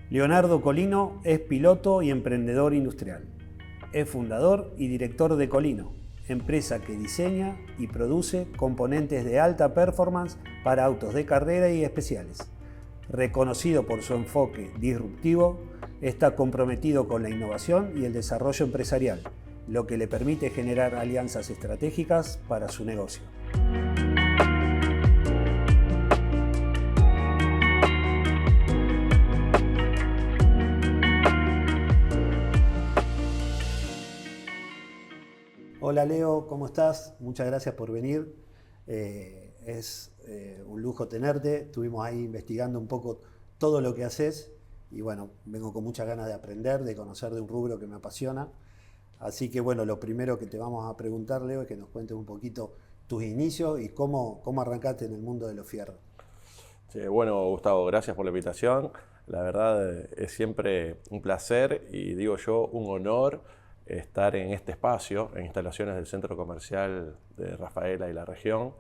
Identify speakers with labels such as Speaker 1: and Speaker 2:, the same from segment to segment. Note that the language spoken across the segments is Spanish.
Speaker 1: Leonardo Colino es piloto y emprendedor industrial. Es fundador y director de Colino, empresa que diseña y produce componentes de alta performance para autos de carrera y especiales. Reconocido por su enfoque disruptivo, está comprometido con la innovación y el desarrollo empresarial, lo que le permite generar alianzas estratégicas para su negocio. Hola Leo, ¿cómo estás? Muchas gracias por venir. Es un lujo tenerte. Estuvimos ahí investigando un poco todo lo que haces y bueno, vengo con muchas ganas de aprender, de conocer de un rubro que me apasiona. Así que bueno, lo primero que te vamos a preguntar, Leo, es que nos cuentes un poquito tus inicios y cómo arrancaste en el mundo de los fierros.
Speaker 2: Sí, bueno, Gustavo, gracias por la invitación. La verdad es siempre un placer y digo yo un honor estar en este espacio, en instalaciones del Centro Comercial de Rafaela y la región.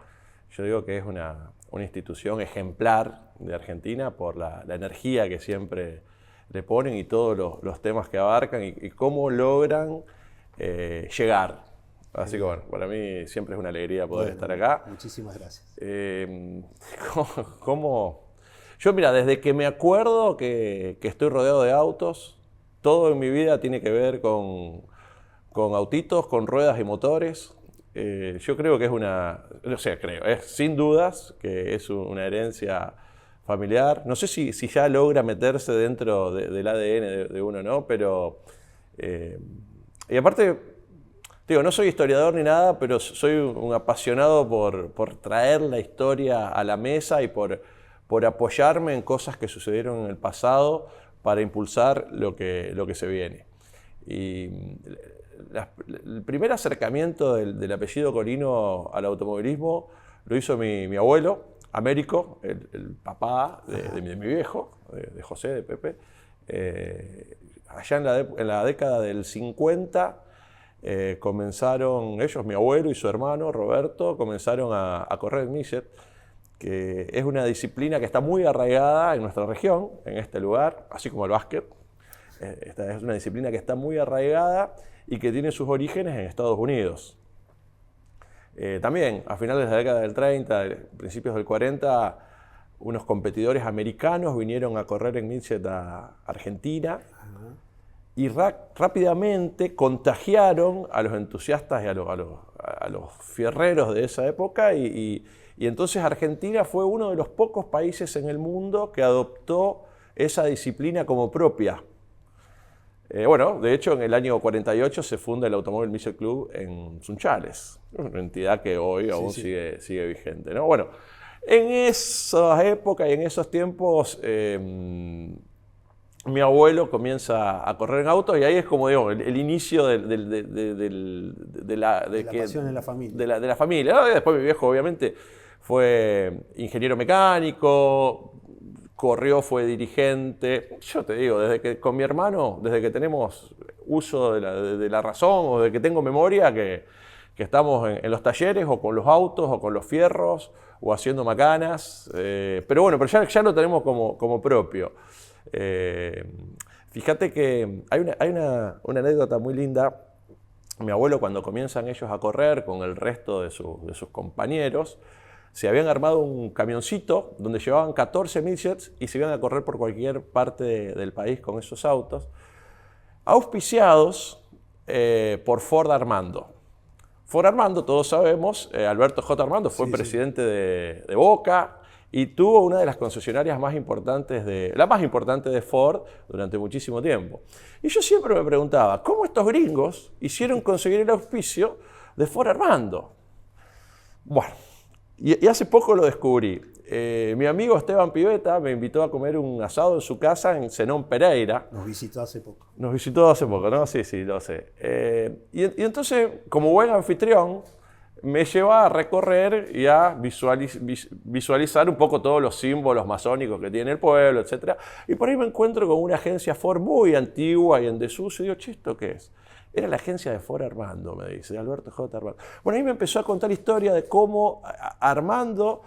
Speaker 2: Yo digo que es una institución ejemplar de Argentina por la energía que siempre le ponen y todos los temas que abarcan y cómo logran llegar. Así que bueno, para mí siempre es una alegría poder estar acá.
Speaker 1: Muchísimas gracias.
Speaker 2: Yo mira, desde que me acuerdo que estoy rodeado de autos, todo en mi vida tiene que ver con autitos, con ruedas y motores. Yo creo que es sin dudas que es una herencia familiar. No sé si ya logra meterse dentro del ADN de uno, ¿no? Pero, y aparte, digo, no soy historiador ni nada, pero soy un apasionado por traer la historia a la mesa y por apoyarme en cosas que sucedieron en el pasado para impulsar lo que se viene. Y el primer acercamiento del apellido Colino al automovilismo lo hizo mi abuelo, Américo, el papá de mi viejo, de José, de Pepe. Allá en la década del 50 comenzaron ellos, mi abuelo y su hermano Roberto, comenzaron a correr el Millet, que es una disciplina que está muy arraigada en nuestra región, en este lugar, así como el básquet. Esta es una disciplina que está muy arraigada y que tiene sus orígenes en Estados Unidos. También, a finales de la década del 30, principios del 40, unos competidores americanos vinieron a correr en Millet a Argentina y rápidamente contagiaron a los entusiastas y a los fierreros de esa época y entonces Argentina fue uno de los pocos países en el mundo que adoptó esa disciplina como propia. Bueno, de hecho, en el año 48 se funda el Automóvil Millet Club en Sunchales, una entidad que hoy aún sigue vigente, ¿no? Bueno, en esas épocas y en esos tiempos, mi abuelo comienza a correr en autos y ahí es como digo, el inicio de la
Speaker 1: pasión en la familia.
Speaker 2: De la familia, ¿no? Después mi viejo, obviamente, fue ingeniero mecánico. Corrió, fue dirigente. Yo te digo, con mi hermano, desde que tenemos uso de la razón o de que tengo memoria, que estamos en los talleres o con los autos o con los fierros o haciendo macanas. Pero bueno, pero ya lo tenemos como propio. Fíjate que hay una anécdota muy linda. Mi abuelo, cuando comienzan ellos a correr con el resto de sus compañeros, se habían armado un camioncito donde llevaban 14 Miljets y se iban a correr por cualquier parte del país con esos autos, auspiciados por Ford Armando. Ford Armando, todos sabemos, Alberto J. Armando fue presidente de Boca y tuvo una de las concesionarias más importantes la más importante de Ford durante muchísimo tiempo. Y yo siempre me preguntaba, ¿cómo estos gringos hicieron conseguir el auspicio de Ford Armando? Bueno, y hace poco lo descubrí. Mi amigo Esteban Pivetta me invitó a comer un asado en su casa en Zenón Pereira.
Speaker 1: Nos visitó hace poco.
Speaker 2: Nos visitó hace poco, ¿no? Sí, lo sé. Y entonces, como buen anfitrión, me lleva a recorrer y a visualizar un poco todos los símbolos masónicos que tiene el pueblo, etc. Y por ahí me encuentro con una agencia Ford muy antigua y en desuso. Y digo, ¿esto qué es? Era la agencia de Ford Armando, me dice, de Alberto J. Armando. Bueno, ahí me empezó a contar historia de cómo Armando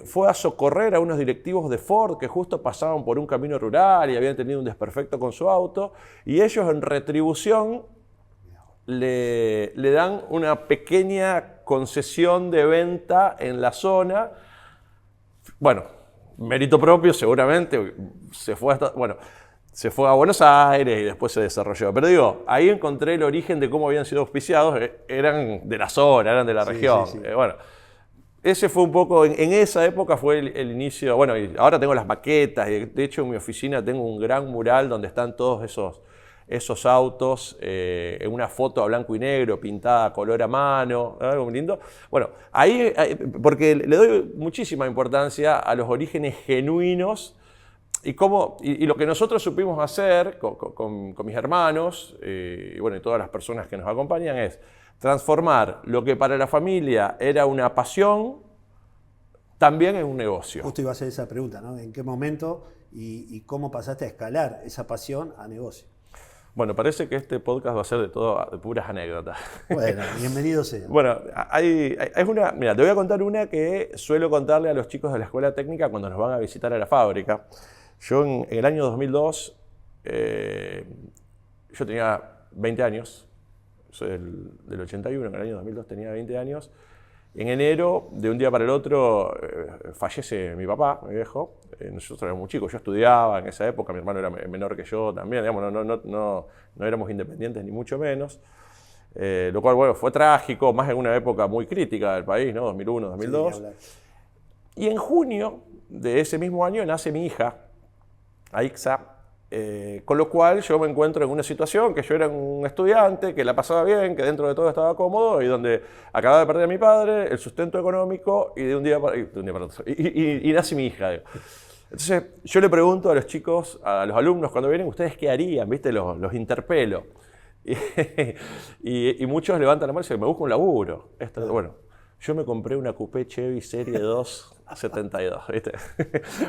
Speaker 2: fue a socorrer a unos directivos de Ford que justo pasaban por un camino rural y habían tenido un desperfecto con su auto, y ellos en retribución le dan una pequeña concesión de venta en la zona. Bueno, mérito propio seguramente, se fue a Buenos Aires y después se desarrolló. Pero digo, ahí encontré el origen de cómo habían sido auspiciados, eran de la zona, eran de la región.
Speaker 1: Sí.
Speaker 2: Bueno, ese fue un poco, en esa época fue el inicio. Bueno, y ahora tengo las maquetas, y de hecho en mi oficina tengo un gran mural donde están todos esos autos, en una foto a blanco y negro, pintada a color a mano, algo muy lindo. Bueno, ahí, porque le doy muchísima importancia a los orígenes genuinos y lo que nosotros supimos hacer con mis hermanos y todas las personas que nos acompañan es transformar lo que para la familia era una pasión también en un negocio.
Speaker 1: Justo iba a hacer esa pregunta, ¿no? ¿En qué momento y cómo pasaste a escalar esa pasión a negocio?
Speaker 2: Bueno, parece que este podcast va a ser de puras anécdotas.
Speaker 1: Bueno, bienvenido sea.
Speaker 2: Bueno, mira, te voy a contar una que suelo contarle a los chicos de la escuela técnica cuando nos van a visitar a la fábrica. Yo en el año 2002, yo tenía 20 años, soy del 81, en el año 2002 tenía 20 años. En enero, de un día para el otro, fallece mi papá, mi viejo. Nosotros éramos muy chicos, yo estudiaba en esa época, mi hermano era menor que yo también, digamos, no éramos independientes ni mucho menos. Lo cual, fue trágico, más en una época muy crítica del país, ¿no? 2001, 2002.
Speaker 1: Sí,
Speaker 2: y en junio de ese mismo año nace mi hija, Aixa. Con lo cual yo me encuentro en una situación que yo era un estudiante, que la pasaba bien, que dentro de todo estaba cómodo y donde acababa de perder a mi padre, el sustento económico y de un día para otro. Y nace mi hija. Digo. Entonces yo le pregunto a los chicos, a los alumnos cuando vienen, ¿ustedes qué harían? ¿Viste? Los interpelo. Y muchos levantan la mano y dicen, me busco un laburo. Bueno, yo me compré una Coupé Chevy Serie 2 72, ¿viste?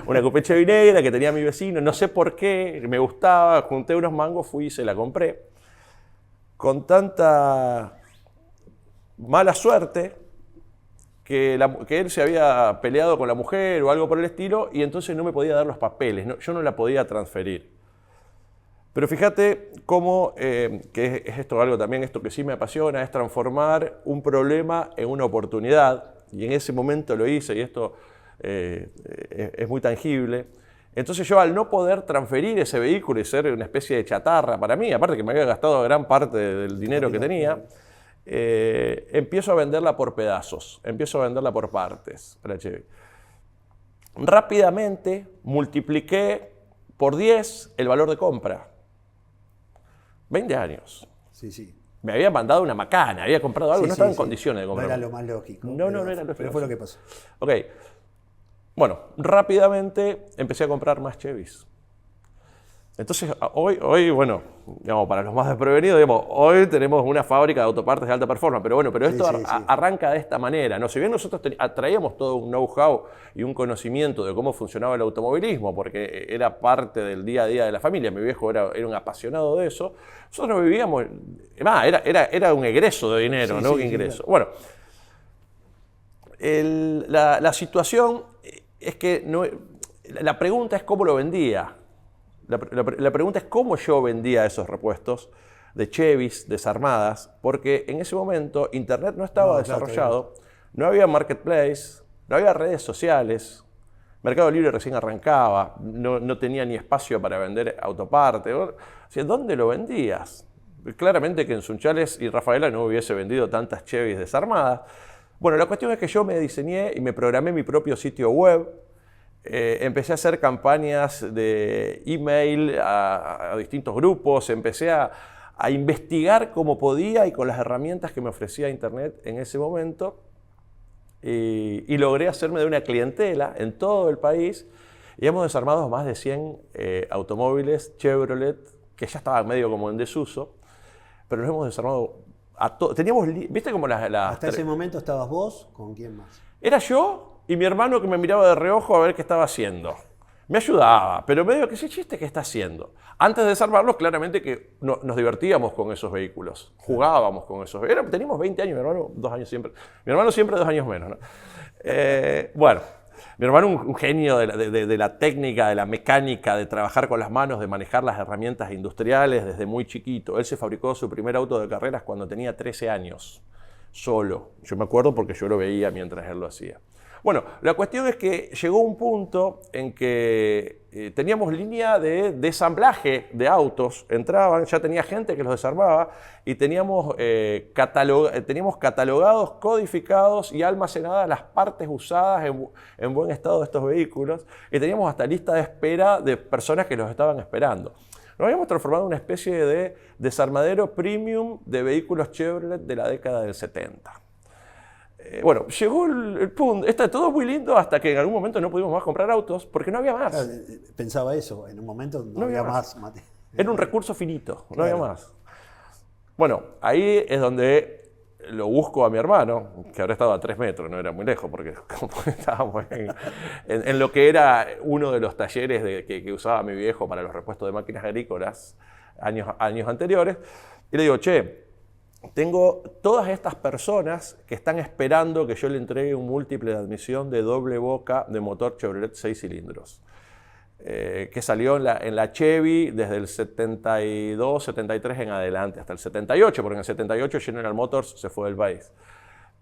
Speaker 2: Una Coupé Chevy negra que tenía mi vecino, no sé por qué, me gustaba, junté unos mangos, fui y se la compré. Con tanta mala suerte que él se había peleado con la mujer o algo por el estilo y entonces no me podía dar los papeles, yo no la podía transferir. Pero fíjate cómo, que es esto algo también, esto que sí me apasiona, es transformar un problema en una oportunidad. Y en ese momento lo hice y esto es muy tangible. Entonces yo al no poder transferir ese vehículo y ser una especie de chatarra para mí, aparte que me había gastado gran parte del dinero que tenía, empiezo a venderla por pedazos, empiezo a venderla por partes, la Chevy. Rápidamente multipliqué por 10 el valor de compra. 20 años.
Speaker 1: Sí.
Speaker 2: Me había mandado una macana, había comprado algo, no estaba en condiciones de comprar.
Speaker 1: No era lo más lógico.
Speaker 2: No era lo lógico.
Speaker 1: Pero fue lo que pasó.
Speaker 2: Ok. Bueno, rápidamente empecé a comprar más Chevys. Entonces, hoy, bueno, digamos, para los más desprevenidos, digamos, hoy tenemos una fábrica de autopartes de alta performance, pero esto arranca de esta manera, ¿no? Si bien nosotros traíamos todo un know-how y un conocimiento de cómo funcionaba el automovilismo, porque era parte del día a día de la familia, mi viejo era un apasionado de eso, nosotros vivíamos, era un egreso de dinero, ¿no? Un ingreso. Claro. Bueno, la situación es que la pregunta es cómo lo vendía. La pregunta es cómo yo vendía esos repuestos de Chevys desarmadas, porque en ese momento Internet no estaba desarrollado, no había marketplace, no había redes sociales, Mercado Libre recién arrancaba, no tenía ni espacio para vender autopartes. O sea, ¿dónde lo vendías? Claramente que en Sunchales y Rafaela no hubiese vendido tantas Chevys desarmadas. Bueno, la cuestión es que yo me diseñé y me programé mi propio sitio web. Empecé a hacer campañas de email a distintos grupos, empecé a investigar como podía y con las herramientas que me ofrecía Internet en ese momento y logré hacerme de una clientela en todo el país y hemos desarmado más de 100 automóviles Chevrolet que ya estaban medio como en desuso, pero los hemos desarmado a todos. Teníamos, ¿viste como
Speaker 1: hasta ese momento estabas vos, ¿con quién más?
Speaker 2: Era yo y mi hermano que me miraba de reojo a ver qué estaba haciendo. Me ayudaba, pero me dijo, ¿qué chiste que está haciendo? Antes de desarmarlos, claramente que nos divertíamos con esos vehículos, jugábamos con esos vehículos. Teníamos 20 años, mi hermano 2 años siempre. Mi hermano siempre 2 años menos, ¿no? Bueno, Mi hermano un genio de la técnica, de la mecánica, de trabajar con las manos, de manejar las herramientas industriales desde muy chiquito. Él se fabricó su primer auto de carreras cuando tenía 13 años, solo. Yo me acuerdo porque yo lo veía mientras él lo hacía. Bueno, la cuestión es que llegó un punto en que teníamos línea de desamblaje de autos, entraban, ya tenía gente que los desarmaba y teníamos catalogados, codificados y almacenadas las partes usadas en buen estado de estos vehículos y teníamos hasta lista de espera de personas que los estaban esperando. Nos habíamos transformado en una especie de desarmadero premium de vehículos Chevrolet de la década del 70. Bueno, llegó el punto, está todo muy lindo hasta que en algún momento no pudimos más comprar autos porque no había más.
Speaker 1: Claro, pensaba eso, en un momento no había más.
Speaker 2: Era un recurso finito, no había más. Bueno, ahí es donde lo busco a mi hermano, que habrá estado a 3 metros, no era muy lejos porque estábamos en lo que era uno de los talleres que usaba mi viejo para los repuestos de máquinas agrícolas años anteriores. Y le digo, che, tengo todas estas personas que están esperando que yo le entregue un múltiple de admisión de doble boca de motor Chevrolet 6 cilindros, que salió en la Chevy desde el 72, 73 en adelante, hasta el 78, porque en el 78 General Motors se fue del país.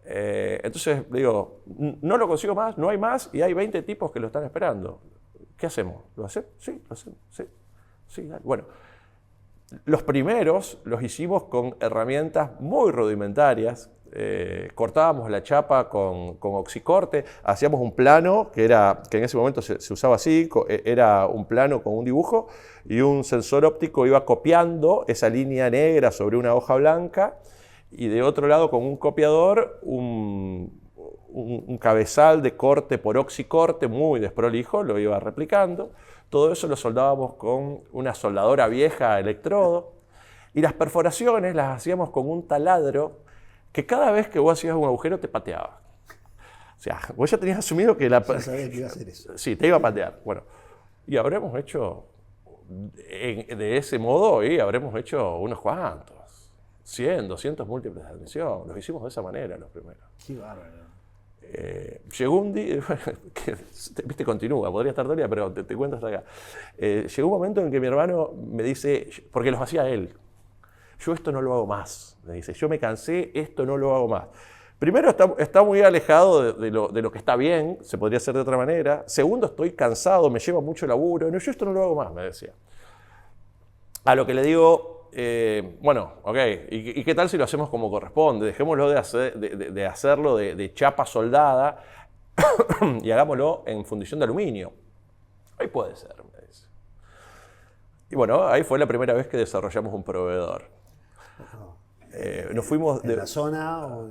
Speaker 2: Entonces le digo, no lo consigo más, no hay más y hay 20 tipos que lo están esperando. ¿Qué hacemos? ¿Lo hacemos? Sí, lo hacemos. Sí, dale. Bueno. Los primeros los hicimos con herramientas muy rudimentarias. Cortábamos la chapa con oxicorte, hacíamos un plano que en ese momento se usaba así, era un plano con un dibujo y un sensor óptico iba copiando esa línea negra sobre una hoja blanca y de otro lado con un copiador un cabezal de corte por oxicorte muy desprolijo, lo iba replicando. Todo eso lo soldábamos con una soldadora vieja a electrodo y las perforaciones las hacíamos con un taladro que cada vez que vos hacías un agujero te pateaba. O sea, vos ya tenías asumido que
Speaker 1: Ya sabía que iba a hacer eso.
Speaker 2: Sí, te iba a patear. Bueno, y habremos hecho de ese modo y habremos hecho unos cuantos. 100, 200 múltiples de admisión. Los hicimos de esa manera los primeros.
Speaker 1: Qué bárbaro.
Speaker 2: Llegó un día, viste, continúa, podría estar todo el día, pero te cuento hasta acá. Llegó un momento en que mi hermano me dice, porque los hacía él, yo esto no lo hago más, me dice, yo me cansé, esto no lo hago más. Primero, está muy alejado de lo que está bien, se podría hacer de otra manera. Segundo, estoy cansado, me lleva mucho laburo, no, yo esto no lo hago más, me decía. A lo que le digo, bueno, ok, ¿y qué tal si lo hacemos como corresponde? Dejémoslo de hacerlo de chapa soldada y hagámoslo en fundición de aluminio. Ahí puede ser, me dice. Y bueno, ahí fue la primera vez que desarrollamos un proveedor. Nos fuimos
Speaker 1: ¿En la zona o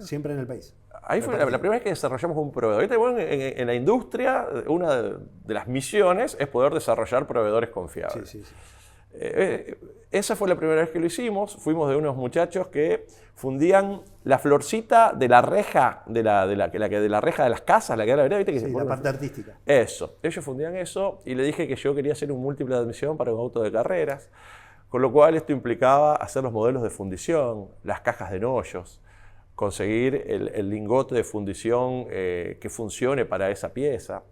Speaker 1: siempre en el país?
Speaker 2: Ahí fue la primera vez que desarrollamos un proveedor. En la industria, una de las misiones es poder desarrollar proveedores confiables.
Speaker 1: Sí, sí, sí.
Speaker 2: Esa fue la primera vez que lo hicimos. Fuimos de unos muchachos que fundían la florcita de la reja, de la reja de las casas, la que da la vereda, ¿viste? Que
Speaker 1: Sí, la parte artística.
Speaker 2: Eso. Ellos fundían eso y le dije que yo quería hacer un múltiple de admisión para un auto de carreras, con lo cual esto implicaba hacer los modelos de fundición, las cajas de enollos, conseguir el lingote de fundición que funcione para esa pieza.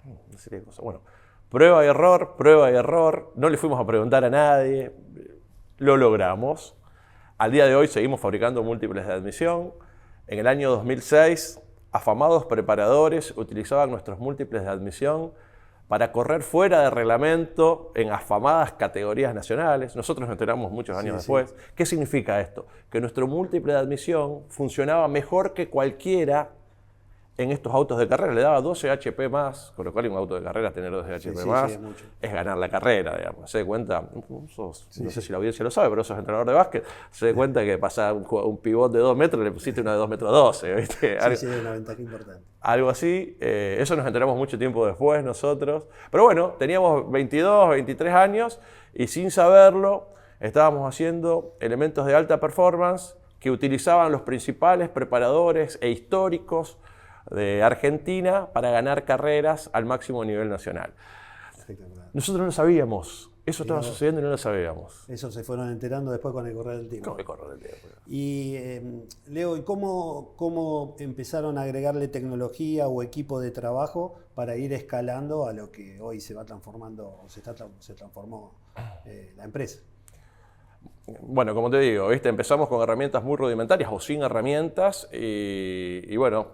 Speaker 2: Una serie de cosas. Bueno, prueba y error, no le fuimos a preguntar a nadie, lo logramos. Al día de hoy seguimos fabricando múltiples de admisión. En el año 2006, afamados preparadores utilizaban nuestros múltiples de admisión para correr fuera de reglamento en afamadas categorías nacionales. Nosotros nos enteramos muchos años después. Sí. ¿Qué significa esto? Que nuestro múltiple de admisión funcionaba mejor que cualquiera en estos autos de carrera. Le daba 12 HP más, con lo cual en un auto de carrera tener 12 HP más es ganar la carrera, digamos. Se da cuenta, no sé si la audiencia lo sabe, pero sos entrenador de básquet, se da cuenta que pasaba un pivot de 2 metros, le pusiste una de 2 metros 12, ¿viste?
Speaker 1: Sí, una ventaja importante.
Speaker 2: Algo así, eso nos enteramos mucho tiempo después nosotros. Pero bueno, teníamos 22, 23 años y sin saberlo estábamos haciendo elementos de alta performance que utilizaban los principales preparadores e históricos de Argentina para ganar carreras al máximo nivel nacional. Nosotros no sabíamos Eso estaba sucediendo y no lo sabíamos.
Speaker 1: Eso se fueron enterando después con el correr del tiempo.
Speaker 2: Con el correr del tiempo.
Speaker 1: Y Leo, ¿y cómo empezaron a agregarle tecnología o equipo de trabajo para ir escalando a lo que hoy se va transformando, o se transformó la empresa?
Speaker 2: Bueno, como te digo, ¿viste? Empezamos con herramientas muy rudimentarias o sin herramientas y bueno,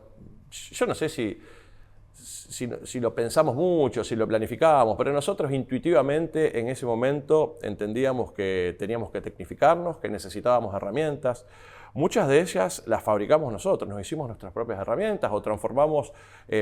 Speaker 2: yo no sé si lo pensamos mucho, si lo planificábamos, pero nosotros intuitivamente en ese momento entendíamos que teníamos que tecnificarnos, que necesitábamos herramientas. Muchas de ellas las fabricamos nosotros, nos hicimos nuestras propias herramientas o transformamos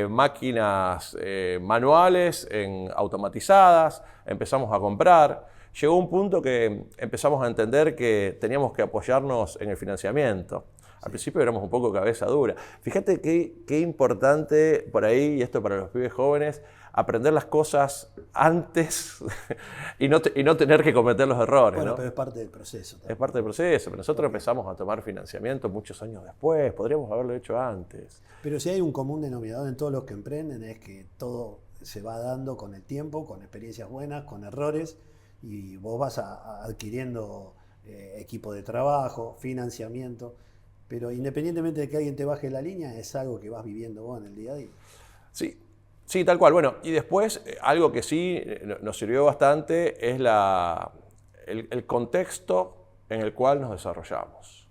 Speaker 2: máquinas manuales en automatizadas, empezamos a comprar. Llegó un punto que empezamos a entender que teníamos que apoyarnos en el financiamiento. Al principio éramos un poco cabeza dura. Fíjate qué importante por ahí, y esto para los pibes jóvenes, aprender las cosas antes y no tener que cometer los errores.
Speaker 1: Bueno,
Speaker 2: ¿no?
Speaker 1: pero es parte del proceso también.
Speaker 2: Es parte del proceso, pero nosotros empezamos a tomar financiamiento muchos años después, podríamos haberlo hecho antes.
Speaker 1: Pero si hay un común denominador en todos los que emprenden es que todo se va dando con el tiempo, con experiencias buenas, con errores, y vos vas adquiriendo equipo de trabajo, financiamiento. Pero independientemente de que alguien te baje la línea, es algo que vas viviendo vos en el día a día.
Speaker 2: Sí, tal cual. Bueno, y después algo que sí nos sirvió bastante es el contexto en el cual nos desarrollamos.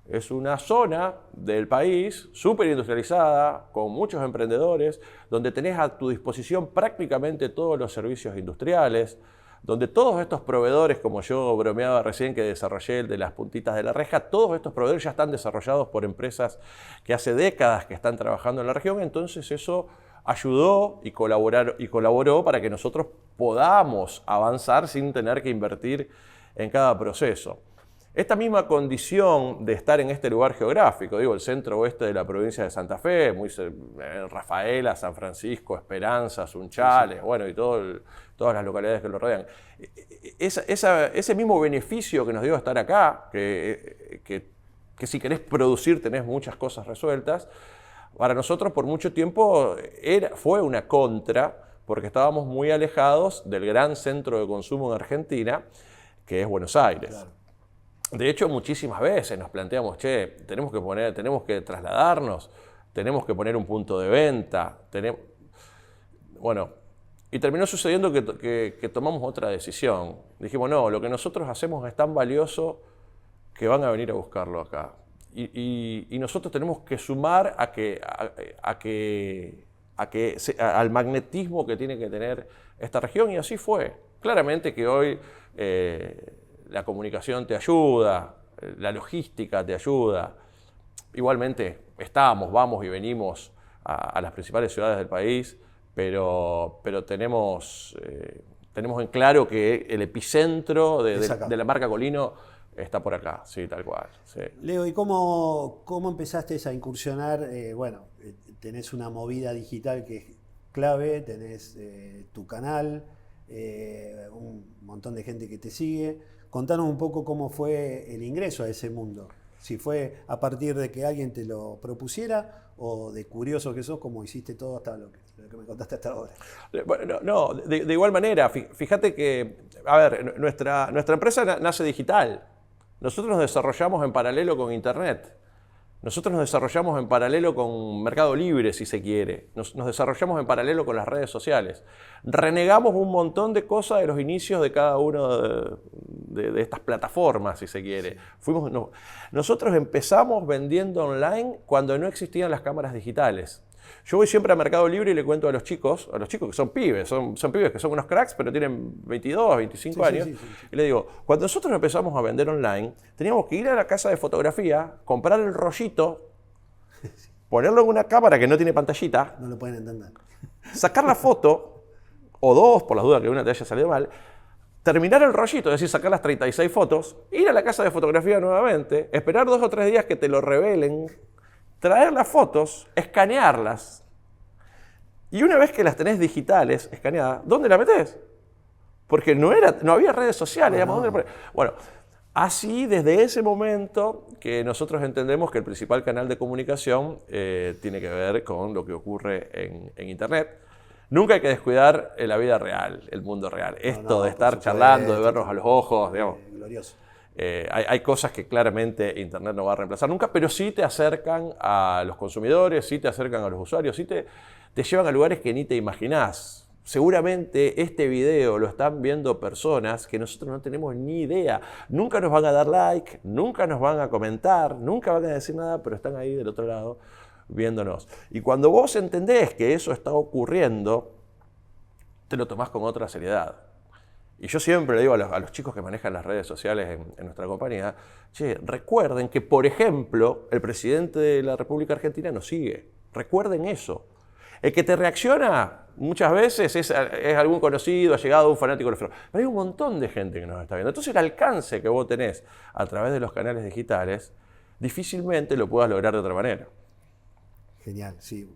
Speaker 2: Es una zona del país súper industrializada, con muchos emprendedores, donde tenés a tu disposición prácticamente todos los servicios industriales, donde todos estos proveedores, como yo bromeaba recién que desarrollé el de las puntitas de la reja, todos estos proveedores ya están desarrollados por empresas que hace décadas que están trabajando en la región, entonces eso ayudó y colaboró para que nosotros podamos avanzar sin tener que invertir en cada proceso. Esta misma condición de estar en este lugar geográfico, digo, el centro oeste de la provincia de Santa Fe, Rafaela, San Francisco, Esperanza, Sunchales, bueno, y todas las localidades que lo rodean. Ese mismo beneficio que nos dio estar acá, que si querés producir tenés muchas cosas resueltas, para nosotros por mucho tiempo fue una contra, porque estábamos muy alejados del gran centro de consumo en Argentina, que es Buenos Aires. Claro. De hecho, muchísimas veces nos planteamos, tenemos que trasladarnos, tenemos que poner un punto de venta. Bueno, y terminó sucediendo que tomamos otra decisión. Dijimos, no, lo que nosotros hacemos es tan valioso que van a venir a buscarlo acá. Y nosotros tenemos que sumar al magnetismo que tiene que tener esta región, y así fue. Claramente que hoy la comunicación te ayuda, la logística te ayuda. Igualmente vamos y venimos a las principales ciudades del país, pero tenemos en claro que el epicentro de la marca Colino está por acá, sí, tal cual. Sí.
Speaker 1: Leo, ¿y cómo empezaste a incursionar? Tenés una movida digital que es clave, tenés tu canal, un montón de gente que te sigue. Contanos un poco cómo fue el ingreso a ese mundo. Si fue a partir de que alguien te lo propusiera o de curioso que sos, como hiciste todo hasta lo que me contaste hasta ahora.
Speaker 2: Bueno, no, de igual manera, fíjate que, a ver, nuestra empresa nace digital. Nosotros nos desarrollamos en paralelo con Internet. Nosotros nos desarrollamos en paralelo con Mercado Libre, si se quiere. Nos desarrollamos en paralelo con las redes sociales. Renegamos un montón de cosas de los inicios de cada una de estas plataformas, si se quiere. Nosotros empezamos vendiendo online cuando no existían las cámaras digitales. Yo voy siempre a Mercado Libre y le cuento a los chicos que son pibes, son pibes que son unos cracks, pero tienen 22, 25 años. Sí. Y le digo, cuando nosotros empezamos a vender online, teníamos que ir a la casa de fotografía, comprar el rollito, ponerlo en una cámara que no tiene pantallita.
Speaker 1: No lo pueden entender.
Speaker 2: Sacar la foto, o dos, por las dudas que una te haya salido mal, terminar el rollito, es decir, sacar las 36 fotos, ir a la casa de fotografía nuevamente, esperar 2 o 3 días que te lo revelen, traer las fotos, escanearlas, y una vez que las tenés digitales, escaneadas, ¿dónde la metés? Porque no había redes sociales. No. Digamos, bueno, así desde ese momento que nosotros entendemos que el principal canal de comunicación tiene que ver con lo que ocurre en Internet. Nunca hay que descuidar la vida real, el mundo real. Esto de estar charlando, de vernos a los ojos, digamos.
Speaker 1: Glorioso.
Speaker 2: Hay cosas que claramente Internet no va a reemplazar nunca, pero sí te acercan a los consumidores, sí te acercan a los usuarios, sí te llevan a lugares que ni te imaginás. Seguramente este video lo están viendo personas que nosotros no tenemos ni idea. Nunca nos van a dar like, nunca nos van a comentar, nunca van a decir nada, pero están ahí del otro lado viéndonos. Y cuando vos entendés que eso está ocurriendo, te lo tomás con otra seriedad. Y yo siempre le digo a los chicos que manejan las redes sociales en nuestra compañía, che, recuerden que, por ejemplo, el presidente de la República Argentina nos sigue. Recuerden eso. El que te reacciona muchas veces es algún conocido, allegado, un fanático del fútbol. Pero hay un montón de gente que nos está viendo. Entonces el alcance que vos tenés a través de los canales digitales, difícilmente lo puedas lograr de otra manera.
Speaker 1: Genial, sí.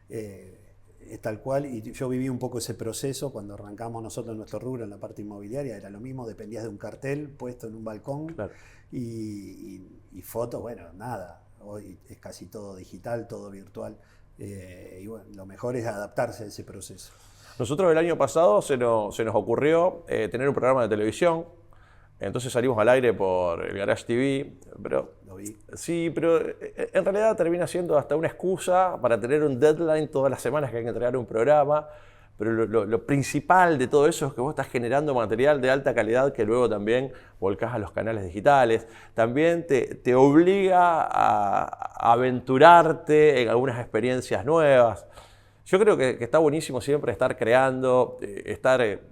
Speaker 1: Es tal cual, y yo viví un poco ese proceso cuando arrancamos nosotros en nuestro rubro, en la parte inmobiliaria, era lo mismo, dependías de un cartel puesto en un balcón, claro. y fotos, bueno, nada, hoy es casi todo digital, todo virtual, y bueno, lo mejor es adaptarse a ese proceso.
Speaker 2: Nosotros el año pasado se nos ocurrió tener un programa de televisión. Entonces salimos al aire por el Garage TV, pero
Speaker 1: lo vi.
Speaker 2: Sí, pero en realidad termina siendo hasta una excusa para tener un deadline todas las semanas que hay que entregar un programa, pero lo principal de todo eso es que vos estás generando material de alta calidad que luego también volcás a los canales digitales. También te obliga a aventurarte en algunas experiencias nuevas. Yo creo que está buenísimo siempre estar creando,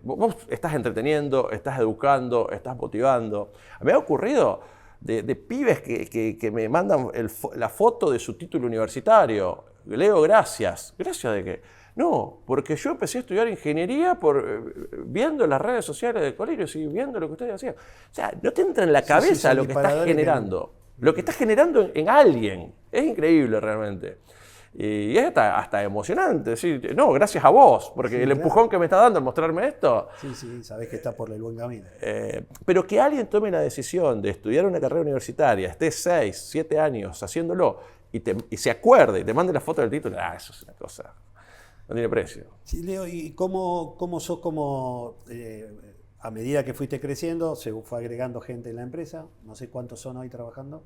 Speaker 2: vos estás entreteniendo, estás educando, estás motivando. Me ha ocurrido de pibes que me mandan la foto de su título universitario. Leo, gracias. ¿Gracias de qué? No, porque yo empecé a estudiar ingeniería viendo las redes sociales de colegios y viendo lo que ustedes hacían. O sea, no te entra en la cabeza lo que estás generando. Lo que estás generando en alguien. Es increíble realmente. Y es hasta emocionante, decir, no, gracias a vos, porque el empujón que me está dando al mostrarme esto.
Speaker 1: Sí, sabés que está por el buen camino.
Speaker 2: Pero que alguien tome la decisión de estudiar una carrera universitaria, esté 6, 7 años haciéndolo y se acuerde y te mande la foto del título, eso es una cosa, no tiene precio.
Speaker 1: Sí, Leo, ¿y cómo sos a medida que fuiste creciendo, se fue agregando gente en la empresa? No sé cuántos son hoy trabajando.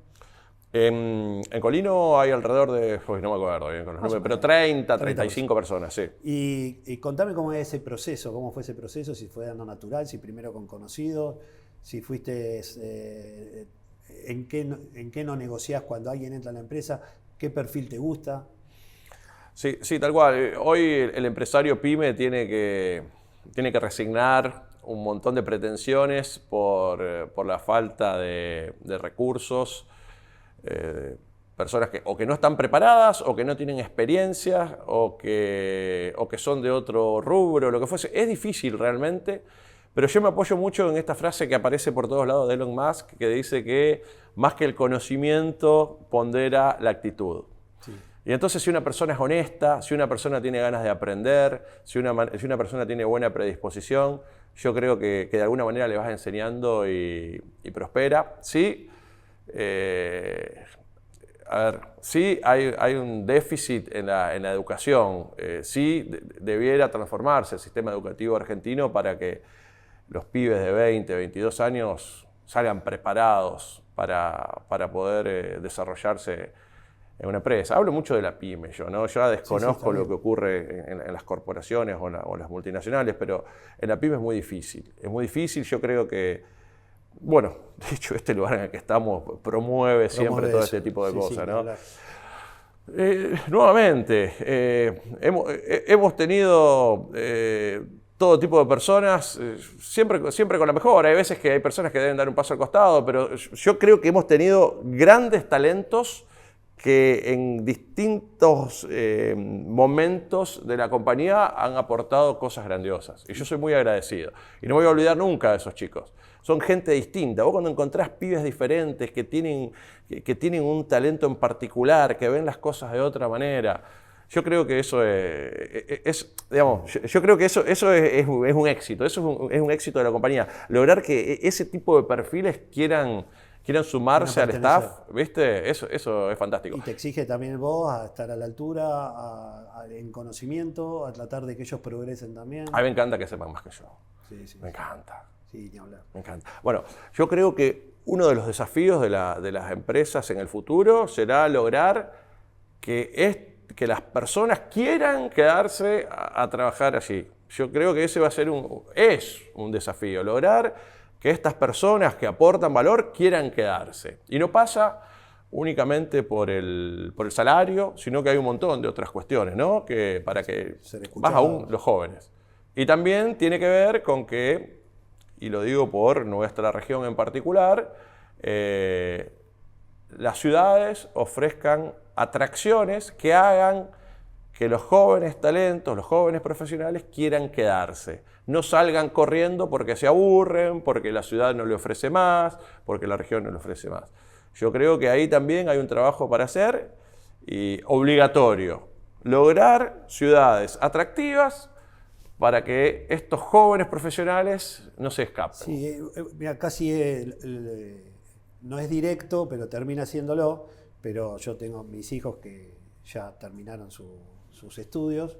Speaker 2: En Colino hay alrededor de, no me acuerdo bien con los números, pero 30, 35 personas, sí.
Speaker 1: Y contame cómo es ese proceso, cómo fue ese proceso, si fue dando natural, si primero con conocidos, si fuiste, en qué no negociás cuando alguien entra a la empresa, qué perfil te gusta.
Speaker 2: Sí, tal cual. Hoy el empresario pyme tiene que resignar un montón de pretensiones por la falta de recursos. Personas que no están preparadas o que no tienen experiencia o que son de otro rubro, lo que fuese. Es difícil realmente, pero yo me apoyo mucho en esta frase que aparece por todos lados de Elon Musk, que dice que más que el conocimiento pondera la actitud. Sí. Y entonces si una persona es honesta, si una persona tiene ganas de aprender, si una persona tiene buena predisposición, yo creo que de alguna manera le vas enseñando y prospera. Sí. Sí hay un déficit en la educación, sí debiera transformarse el sistema educativo argentino para que los pibes de 20, 22 años salgan preparados para poder desarrollarse en una empresa. Hablo mucho de la pyme yo, ¿no? Yo desconozco lo que ocurre en las corporaciones o las multinacionales, pero en la pyme es muy difícil. Es muy difícil, yo creo que bueno, de hecho, este lugar en el que estamos promueve siempre todo este tipo de cosas, ¿no? Nuevamente, hemos tenido todo tipo de personas, siempre con la mejor. Hay veces que hay personas que deben dar un paso al costado, pero yo creo que hemos tenido grandes talentos que en distintos momentos de la compañía han aportado cosas grandiosas. Y yo soy muy agradecido. Y no voy a olvidar nunca de esos chicos. Son gente distinta. Vos cuando encontrás pibes diferentes que tienen un talento en particular, que ven las cosas de otra manera, yo creo que eso yo creo que eso es un éxito. Eso es un éxito de la compañía. Lograr que ese tipo de perfiles quieran quieran sumarse al
Speaker 1: pertenecer.
Speaker 2: staff, ¿viste? Eso es fantástico.
Speaker 1: Y te exige también vos a estar a la altura, en conocimiento, a tratar de que ellos progresen también.
Speaker 2: A mí me encanta que sepan más que yo.
Speaker 1: Sí.
Speaker 2: Me encanta.
Speaker 1: Sí, ni hablar.
Speaker 2: Me encanta. Bueno, yo creo que uno de los desafíos de las empresas en el futuro será lograr que las personas quieran quedarse a trabajar allí. Yo creo que ese va a ser es un desafío, lograr que estas personas que aportan valor quieran quedarse. Y no pasa únicamente por el salario, sino que hay un montón de otras cuestiones, ¿no? Que para que más aún los jóvenes. Y también tiene que ver con que, y lo digo por nuestra región en particular, las ciudades ofrezcan atracciones que hagan que los jóvenes talentos, los jóvenes profesionales quieran quedarse. No salgan corriendo porque se aburren, porque la ciudad no le ofrece más, porque la región no le ofrece más. Yo creo que ahí también hay un trabajo para hacer y obligatorio. Lograr ciudades atractivas para que estos jóvenes profesionales no se escapen.
Speaker 1: Sí, mira, casi no es directo, pero termina siéndolo. Pero yo tengo mis hijos que ya terminaron sus estudios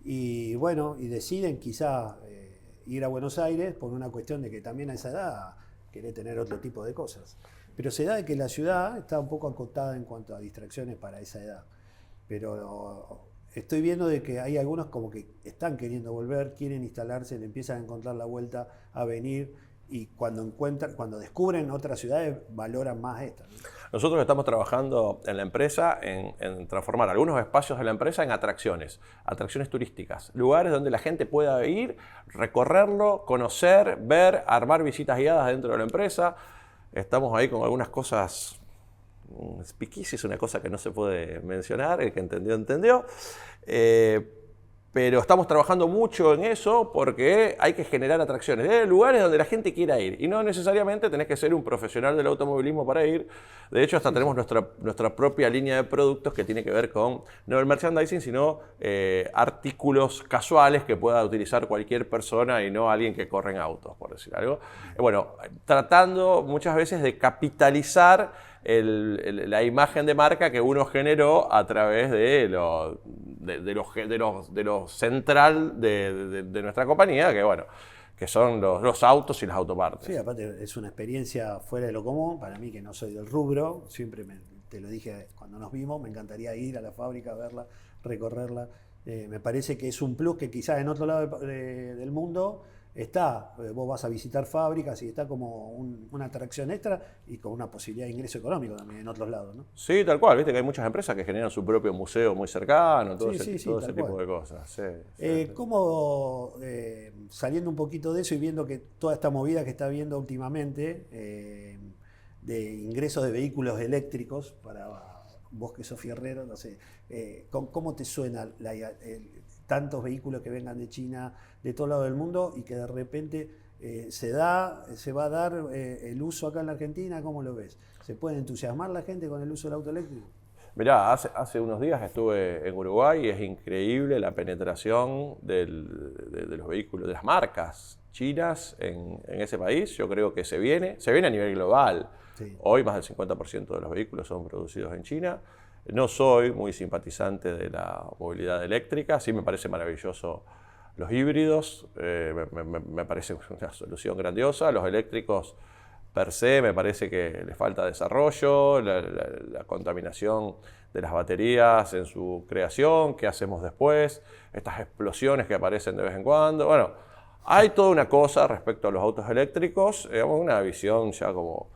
Speaker 1: y bueno, y deciden quizá ir a Buenos Aires por una cuestión de que también a esa edad quiere tener otro tipo de cosas. Pero se da de que la ciudad está un poco acotada en cuanto a distracciones para esa edad. Pero estoy viendo de que hay algunos como que están queriendo volver, quieren instalarse, le empiezan a encontrar la vuelta a venir y cuando descubren otras ciudades valoran más esta, ¿no?
Speaker 2: Nosotros estamos trabajando en la empresa en transformar algunos espacios de la empresa en atracciones turísticas, lugares donde la gente pueda ir, recorrerlo, conocer, ver, armar visitas guiadas dentro de la empresa. Estamos ahí con algunas cosas, speakeasy es una cosa que no se puede mencionar, el que entendió, entendió. Pero estamos trabajando mucho en eso porque hay que generar atracciones, lugares donde la gente quiera ir. Y no necesariamente tenés que ser un profesional del automovilismo para ir. De hecho, hasta tenemos nuestra propia línea de productos que tiene que ver con, no el merchandising, sino artículos casuales que pueda utilizar cualquier persona y no alguien que corre en autos, por decir algo. Bueno, tratando muchas veces de capitalizar la imagen de marca que uno generó a través de lo central de nuestra compañía, que bueno, que son los autos y las autopartes.
Speaker 1: Sí, aparte es una experiencia fuera de lo común, para mí que no soy del rubro, siempre te lo dije cuando nos vimos, me encantaría ir a la fábrica, verla, recorrerla. Me parece que es un plus que quizás en otro lado del mundo está, vos vas a visitar fábricas y está como una atracción extra y con una posibilidad de ingreso económico también en otros lados, ¿no?
Speaker 2: Sí, tal cual, viste que hay muchas empresas que generan su propio museo muy cercano, todo ese tipo de cosas. Sí.
Speaker 1: ¿Cómo, saliendo un poquito de eso y viendo que toda esta movida que está habiendo últimamente de ingresos de vehículos eléctricos, para vos que sos fierrero, no sé, ¿cómo te suena tantos vehículos que vengan de China, de todo lado del mundo, y que de repente se va a dar el uso acá en la Argentina? ¿Cómo lo ves? ¿Se puede entusiasmar la gente con el uso del auto eléctrico?
Speaker 2: Mirá, hace unos días estuve en Uruguay y es increíble la penetración de los vehículos, de las marcas chinas en ese país. Yo creo que se viene a nivel global. Sí. Hoy más del 50% de los vehículos son producidos en China. No soy muy simpatizante de la movilidad eléctrica, sí me parece maravilloso los híbridos, me parece una solución grandiosa. Los eléctricos per se me parece que les falta desarrollo, la contaminación de las baterías en su creación, qué hacemos después, estas explosiones que aparecen de vez en cuando. Bueno, hay toda una cosa respecto a los autos eléctricos, digamos, una visión ya como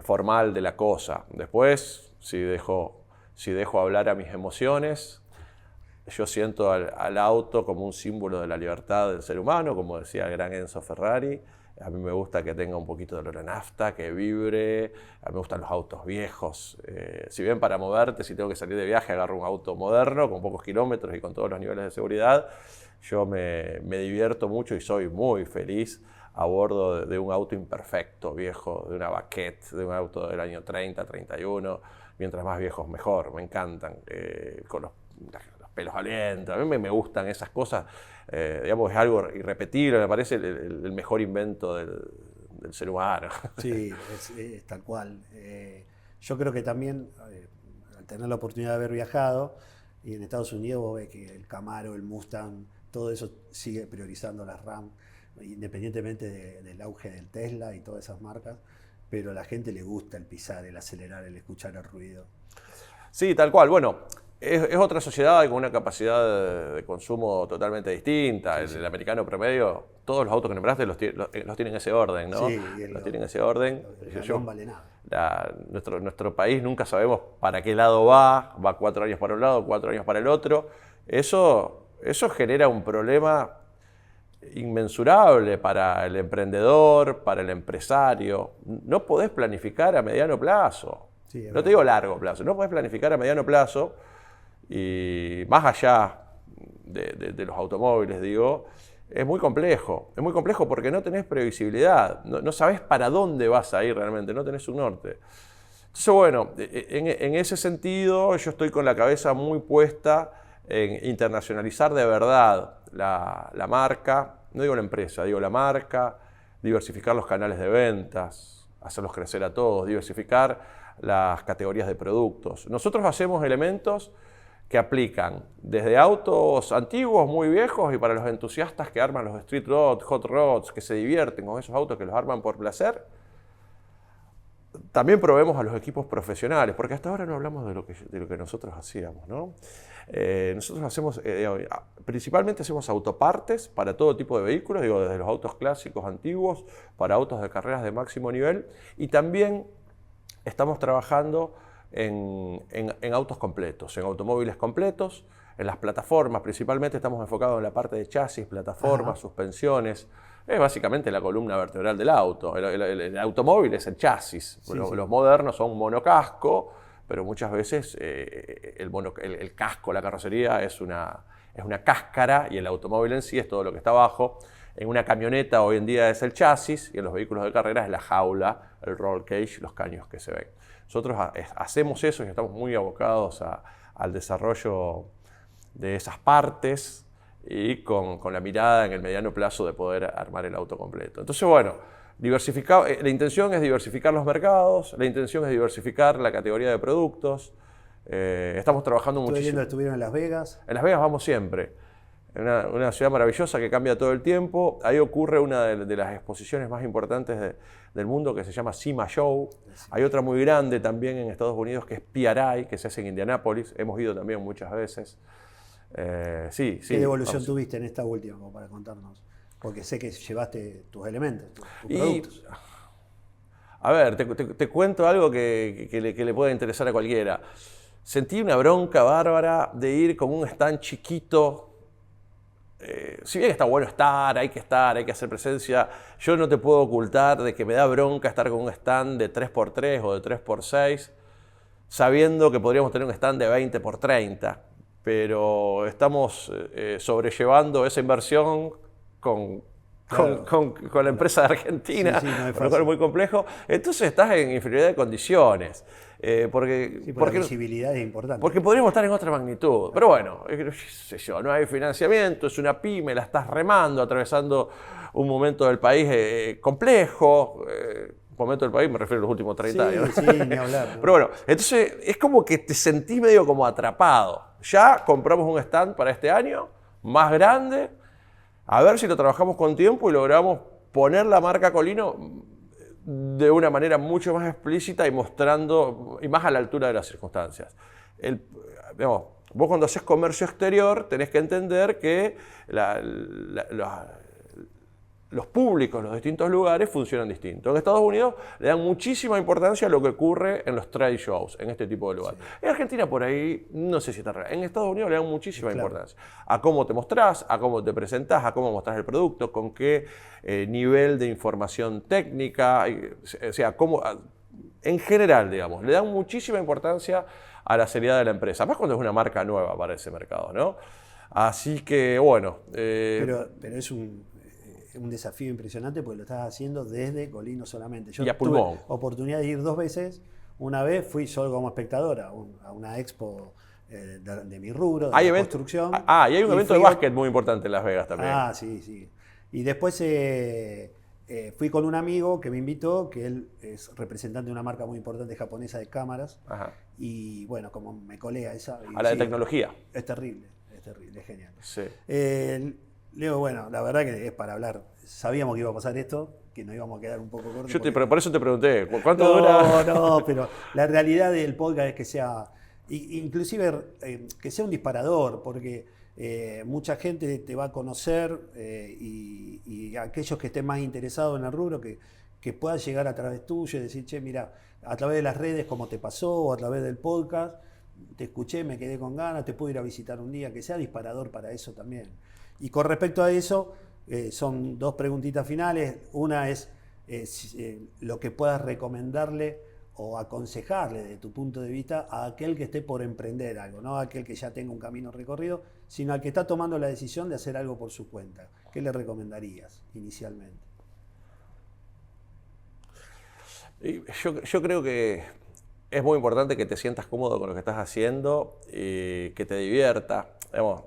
Speaker 2: formal de la cosa. Después, si dejo hablar a mis emociones, yo siento al auto como un símbolo de la libertad del ser humano, como decía el gran Enzo Ferrari. A mí me gusta que tenga un poquito de olor a nafta, que vibre. A mí me gustan los autos viejos. Si bien para moverte, si tengo que salir de viaje, agarro un auto moderno, con pocos kilómetros y con todos los niveles de seguridad. Yo me divierto mucho y soy muy feliz a bordo de un auto imperfecto, viejo, de una Baquette, de un auto del año 30, 31. Mientras más viejos, mejor. Me encantan. Con los pelos al viento. A mí me gustan esas cosas. Digamos, es algo irrepetible. Me parece el mejor invento del del ser humano.
Speaker 1: Sí, es tal cual. Yo creo que también, al tener la oportunidad de haber viajado, y en Estados Unidos vos ves que el Camaro, el Mustang, todo eso sigue priorizando las RAM, independientemente del auge del Tesla y todas esas marcas, pero a la gente le gusta el pisar, el acelerar, el escuchar el ruido.
Speaker 2: Sí, tal cual. Bueno, es otra sociedad con una capacidad de consumo totalmente distinta.
Speaker 1: Sí.
Speaker 2: El americano promedio, todos los autos que nombraste los tienen en ese orden, ¿no?
Speaker 1: Sí,
Speaker 2: los tienen en ese orden.
Speaker 1: No vale nada.
Speaker 2: Nuestro país nunca sabemos para qué lado va 4 años para un lado, 4 años para el otro. Eso genera un problema inmensurable para el emprendedor, para el empresario. No podés planificar a mediano plazo.
Speaker 1: Sí,
Speaker 2: no te digo largo plazo, no podés planificar a mediano plazo y más allá de los automóviles, digo, es muy complejo porque no tenés previsibilidad, no sabés para dónde vas a ir realmente, no tenés un norte. Entonces, bueno, en ese sentido yo estoy con la cabeza muy puesta en internacionalizar de verdad la marca, no digo la empresa, digo la marca, diversificar los canales de ventas, hacerlos crecer a todos, diversificar las categorías de productos. Nosotros hacemos elementos que aplican desde autos antiguos, muy viejos, y para los entusiastas que arman los street rods, hot rods, que se divierten con esos autos, que los arman por placer. También proveemos a los equipos profesionales, porque hasta ahora no hablamos de lo que nosotros hacíamos, ¿no? Nosotros hacemos, principalmente hacemos autopartes para todo tipo de vehículos, digo, desde los autos clásicos antiguos, para autos de carreras de máximo nivel, y también estamos trabajando en autos completos, en automóviles completos, en las plataformas. Principalmente estamos enfocados en la parte de chasis, plataformas, suspensiones. Es básicamente la columna vertebral del auto. El automóvil es el chasis.
Speaker 1: Sí,
Speaker 2: los modernos son monocasco, pero muchas veces el casco, la carrocería es una cáscara y el automóvil en sí es todo lo que está abajo. En una camioneta hoy en día es el chasis y en los vehículos de carrera es la jaula, el roll cage, los caños que se ven. Nosotros hacemos eso y estamos muy abocados al desarrollo de esas partes y con la mirada en el mediano plazo de poder armar el auto completo. Entonces, bueno, la intención es diversificar los mercados, la intención es diversificar la categoría de productos. Estamos trabajando muchísimo.
Speaker 1: ¿Estuvieron en Las Vegas?
Speaker 2: En Las Vegas vamos siempre. Una ciudad maravillosa que cambia todo el tiempo. Ahí ocurre una de las exposiciones más importantes del mundo que se llama SEMA Show. Sí. Hay otra muy grande también en Estados Unidos que es PRI, que se hace en Indianápolis. Hemos ido también muchas veces. Sí.
Speaker 1: ¿Qué devolución tuviste en esta última, como para contarnos? Porque sé que llevaste tus elementos, tus productos.
Speaker 2: A ver, te cuento algo que le pueda interesar a cualquiera. Sentí una bronca bárbara de ir con un stand chiquito. Si bien está bueno hay que hacer presencia, yo no te puedo ocultar de que me da bronca estar con un stand de 3x3 o de 3x6, sabiendo que podríamos tener un stand de 20x30, pero estamos sobrellevando esa inversión con la empresa de Argentina, por lo cual es muy complejo. Entonces estás en inferioridad de condiciones. Porque
Speaker 1: la visibilidad es importante.
Speaker 2: Porque podríamos estar en otra magnitud. Pero bueno, no hay financiamiento, es una pyme, la estás remando, atravesando un momento del país complejo. Momento del país me refiero a los últimos 30 años.
Speaker 1: Sí, ni hablar. ¿No?
Speaker 2: Pero bueno, entonces es como que te sentís medio como atrapado. Ya compramos un stand para este año, más grande, a ver si lo trabajamos con tiempo y logramos poner la marca Colino de una manera mucho más explícita y mostrando, y más a la altura de las circunstancias. Vos cuando haces comercio exterior tenés que entender que los públicos en los distintos lugares funcionan distinto. En Estados Unidos le dan muchísima importancia a lo que ocurre en los trade shows, en este tipo de lugares. Sí. En Argentina por ahí, no sé si está real. En Estados Unidos le dan muchísima importancia a cómo te mostrás, a cómo te presentás, a cómo mostrás el producto, con qué nivel de información técnica, o sea, en general, digamos, le dan muchísima importancia a la seriedad de la empresa, más cuando es una marca nueva para ese mercado, ¿no? Así que, bueno.
Speaker 1: Pero es un desafío impresionante porque lo estás haciendo desde Colino solamente. Yo tuve oportunidad de ir 2 veces. Una vez fui solo como espectador a una expo de mi rubro, de la construcción.
Speaker 2: Y hay un evento de básquet muy importante en Las Vegas también.
Speaker 1: Sí. Y después fui con un amigo que me invitó, que él es representante de una marca muy importante japonesa de cámaras.
Speaker 2: Ajá.
Speaker 1: Y bueno, como me colé a esa...
Speaker 2: A la de tecnología.
Speaker 1: Es terrible, es genial.
Speaker 2: Sí.
Speaker 1: Le digo, bueno, la verdad que es para hablar. Sabíamos que iba a pasar esto, que nos íbamos a quedar un poco cortos.
Speaker 2: Pero por eso te pregunté, ¿cuánto dura?
Speaker 1: No, pero la realidad del podcast es que sea, inclusive que sea un disparador, porque mucha gente te va a conocer y aquellos que estén más interesados en el rubro, que puedan llegar a través tuyo y decir, che, mira, a través de las redes como te pasó, o a través del podcast, te escuché, me quedé con ganas, te puedo ir a visitar un día, que sea disparador para eso también. Y con respecto a eso, son dos preguntitas finales. Una es lo que puedas recomendarle o aconsejarle desde tu punto de vista a aquel que esté por emprender algo, no a aquel que ya tenga un camino recorrido, sino al que está tomando la decisión de hacer algo por su cuenta. ¿Qué le recomendarías inicialmente?
Speaker 2: Yo creo que es muy importante que te sientas cómodo con lo que estás haciendo y que te divierta. Digamos,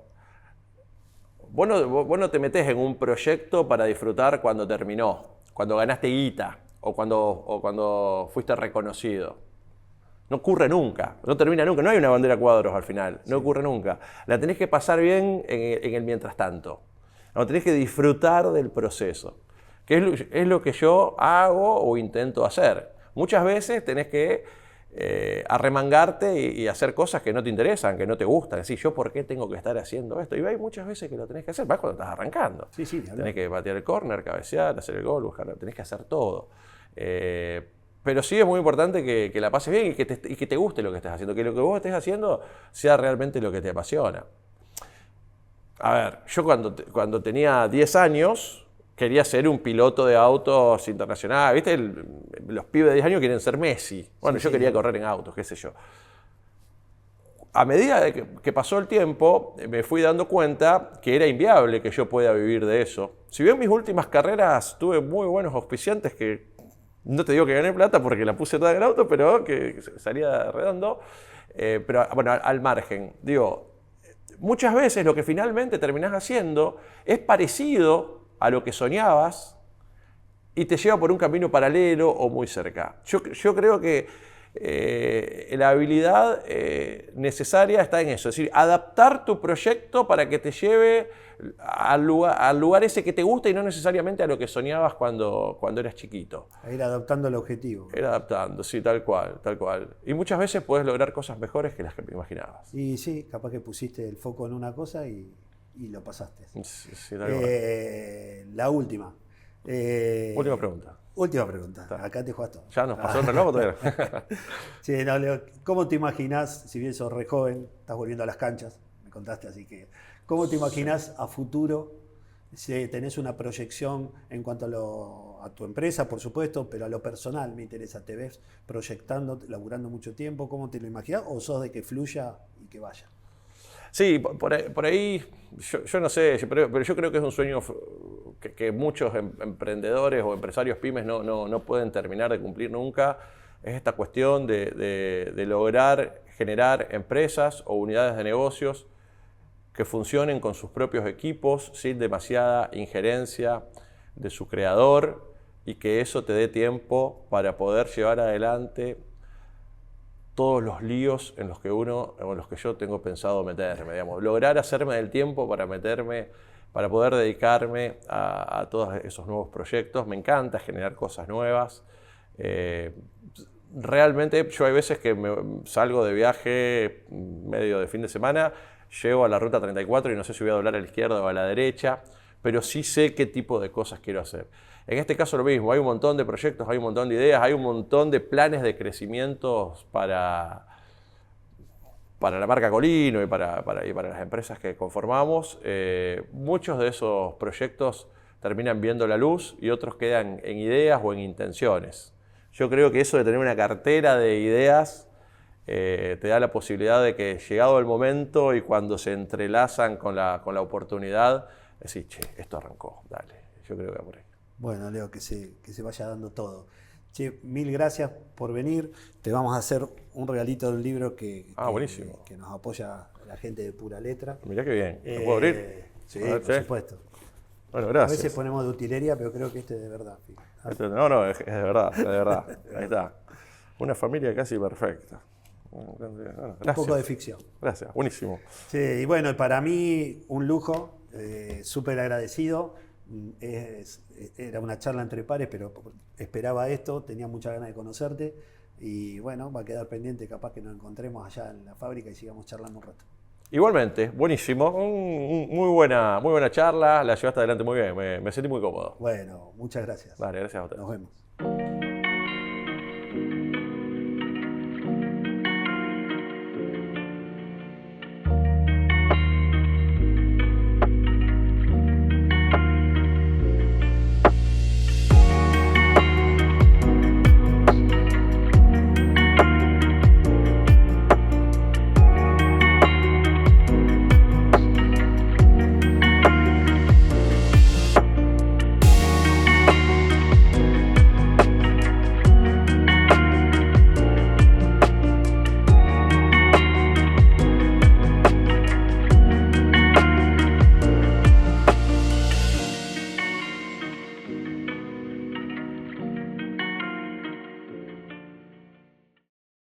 Speaker 2: vos no te metés en un proyecto para disfrutar cuando terminó, cuando ganaste guita o cuando fuiste reconocido. No ocurre nunca, no termina nunca, no hay una bandera a cuadros al final, no ocurre nunca. La tenés que pasar bien en el mientras tanto. No, tenés que disfrutar del proceso, que es lo que yo hago o intento hacer. Muchas veces tenés que arremangarte y hacer cosas que no te interesan, que no te gustan. Decir, ¿yo por qué tengo que estar haciendo esto? Y hay muchas veces que lo tenés que hacer, más cuando estás arrancando.
Speaker 1: Sí,
Speaker 2: tenés que patear el córner, cabecear, hacer el gol, buscar, tenés que hacer todo. Pero sí es muy importante que la pases bien y que te guste lo que estés haciendo, que lo que vos estés haciendo sea realmente lo que te apasiona. A ver, yo cuando tenía 10 años quería ser un piloto de autos internacional. ¿Viste? Los pibes de 10 años quieren ser Messi. Bueno, yo quería correr en autos, qué sé yo. A medida de que pasó el tiempo, me fui dando cuenta que era inviable que yo pueda vivir de eso. Si bien mis últimas carreras tuve muy buenos auspiciantes, que no te digo que gané plata porque la puse toda en el auto, pero que salía redondo. Pero bueno, al margen, digo, muchas veces lo que finalmente terminás haciendo es parecido a lo que soñabas y te lleva por un camino paralelo o muy cerca. Yo creo que la habilidad necesaria está en eso, es decir, adaptar tu proyecto para que te lleve al lugar ese que te gusta y no necesariamente a lo que soñabas cuando eras chiquito.
Speaker 1: A ir adaptando el objetivo.
Speaker 2: Ir adaptando, sí, tal cual, tal cual. Y muchas veces puedes lograr cosas mejores que las que te imaginabas.
Speaker 1: Y sí, capaz que pusiste el foco en una cosa y lo pasaste.
Speaker 2: Sí, tal cual.
Speaker 1: La última.
Speaker 2: Última pregunta.
Speaker 1: Última pregunta. Acá te juegas todo.
Speaker 2: ¿Ya nos pasó el reloj o todavía?
Speaker 1: Sí, no, Leo, ¿cómo te imaginás, si bien sos re joven, estás volviendo a las canchas, me contaste, así que, ¿cómo te imaginás a futuro, si tenés una proyección en cuanto a tu empresa, por supuesto, pero a lo personal me interesa? ¿Te ves proyectando, laburando mucho tiempo? ¿Cómo te lo imaginás? ¿O sos de que fluya y que vaya?
Speaker 2: Sí, por ahí yo no sé, pero yo creo que es un sueño que muchos emprendedores o empresarios pymes no pueden terminar de cumplir nunca. Es esta cuestión de lograr generar empresas o unidades de negocios que funcionen con sus propios equipos, sin demasiada injerencia de su creador, y que eso te dé tiempo para poder llevar adelante todos los líos en los que yo tengo pensado meterme, digamos. Lograr hacerme del tiempo para poder dedicarme a todos esos nuevos proyectos. Me encanta generar cosas nuevas. Realmente yo hay veces que salgo de viaje medio de fin de semana, llego a la ruta 34 y no sé si voy a doblar a la izquierda o a la derecha, pero sí sé qué tipo de cosas quiero hacer. En este caso lo mismo, hay un montón de proyectos, hay un montón de ideas, hay un montón de planes de crecimiento para la marca Colino y para las empresas que conformamos. Muchos de esos proyectos terminan viendo la luz y otros quedan en ideas o en intenciones. Yo creo que eso de tener una cartera de ideas te da la posibilidad de que, llegado el momento y cuando se entrelazan con la oportunidad, decís, che, esto arrancó, dale. Yo creo que va por ahí.
Speaker 1: Bueno, Leo, que se vaya dando todo. Che, mil gracias por venir. Te vamos a hacer un regalito de un libro que nos apoya la gente de Pura Letra.
Speaker 2: Mirá qué bien. ¿Lo puedo abrir?
Speaker 1: Sí, por supuesto.
Speaker 2: Bueno,
Speaker 1: A
Speaker 2: gracias.
Speaker 1: veces ponemos de utilería, pero creo que este es de verdad.
Speaker 2: No, es de verdad, es de verdad. Ahí está. Una familia casi perfecta. Bueno,
Speaker 1: Un
Speaker 2: gracias.
Speaker 1: poco de ficción.
Speaker 2: Gracias, buenísimo.
Speaker 1: Sí, y bueno, para mí un lujo, súper agradecido. Era una charla entre pares, pero esperaba esto, tenía muchas ganas de conocerte. Y bueno, va a quedar pendiente, capaz que nos encontremos allá en la fábrica y sigamos charlando un rato.
Speaker 2: Igualmente, buenísimo. Muy buena charla, la llevaste adelante muy bien, me sentí muy cómodo.
Speaker 1: Bueno, muchas gracias.
Speaker 2: Vale, gracias a ustedes.
Speaker 1: Nos vemos.